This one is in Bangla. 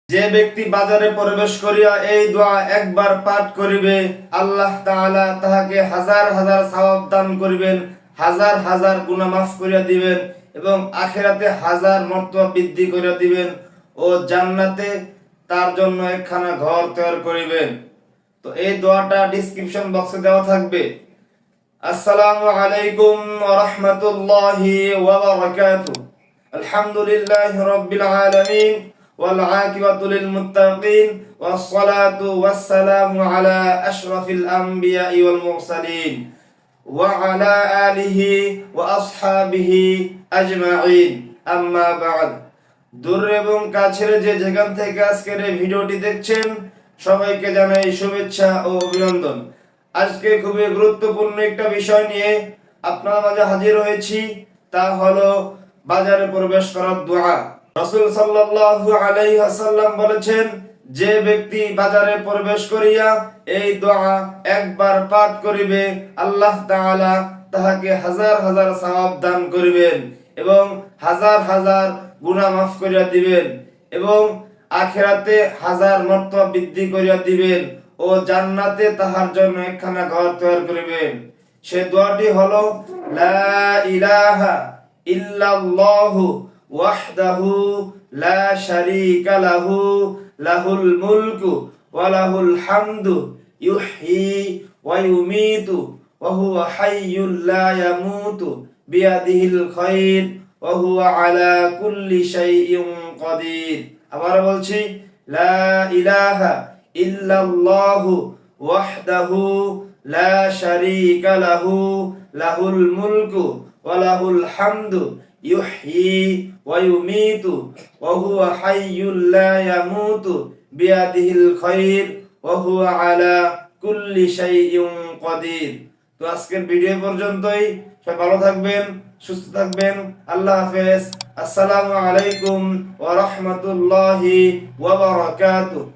যে ব্যক্তি বাজারে প্রবেশ করিয়া এই দোয়া একবার পাঠ করিবে, আল্লাহ তাআলা তাহাকে হাজার হাজার সওয়াব দান করিবেন, হাজার হাজার গুনাহ মাফ করিয়া দিবেন এবং আখিরাতে হাজার মর্তবা বৃদ্ধি করিয়া দিবেন ও জান্নাতে তার জন্য একখানা ঘর তৈরি করিবেন। তো এই দোয়াটা ডেসক্রিপশন বক্সে দেওয়া থাকবে। আসসালামু আলাইকুম ওয়া রাহমাতুল্লাহি ওয়া বারাকাতুহু। আলহামদুলিল্লাহি রাব্বিল আলামিন ওয়াল আকিবাতু লিল মুত্তাকিন ওয়াস সালাতু ওয়াস সালামু আলা আশরাফিল আমবিয়াই ওয়াল মুরসালিন ওয়া আলা আলিহি ওয়া আসহাবিহি আজমাইন। আম্মা বা'দ। দূর এবং কাছের যে যেখান থেকে আজকের এই ভিডিওটি দেখছেন সবাইকে জানাই শুভেচ্ছা ও অভিনন্দন। আজকে খুবই গুরুত্বপূর্ণ একটা বিষয় নিয়ে আপনার মাঝে হাজির হয়েছি, তা হলো বাজারে প্রবেশ করার দোয়া। রাসূল সাল্লাল্লাহু আলাইহি ওয়াসাল্লাম বলেছেন, যে ব্যক্তি বাজারে প্রবেশ করিয়া এই দোয়া একবার পাঠ করিবে, আল্লাহ তাআলা তাহাকে হাজার হাজার সওয়াব দান করিবেন এবং হাজার হাজার গুনাহ মাফ করিয়া দিবেন এবং আখিরাতে হাজার মর্তবা বৃদ্ধি করিয়া দিবেন ও জান্নাতে তাহার জন্য একখানা ঘর তৈরি করিবেন। সে দোয়াটি হলো লা ইলাহা ইল্লাল্লাহু ওয়াহদাহু লা শারীকা লাহু লাহুল মুলকু ওয়া লাহুল হামদু ইউহয়ী ওয়া ইউমীতু ওয়া হুয়া হাইয়্যুল লা ইয়ামুতু বিয়াদিহিল খায়র ওয়া হুয়া আলা কুল্লি শাইইন কাদির। আবার বলছি, লা ইলাহা ইল্লাল্লাহু ওয়াহদাহু লা শারীকা লাহু লাহুল মুলকু ওয়া লাহুল হামদু ইউহয়ী ওয়া ইউমীতু ওয়া হুয়া হাইয়্যুল লা ইয়ামুতু বিয়াদিহিল খায়র ওয়া হুয়া আলা কুল্লি শাইইন কাদির। তো আজকের ভিডিও পর্যন্তই। সবাই ভালো থাকবেন, সুস্থ থাকবেন। আল্লাহ হাফেজ। আসসালামু আলাইকুম ওয়া রাহমাতুল্লাহি ওয়া বারাকাতুহু।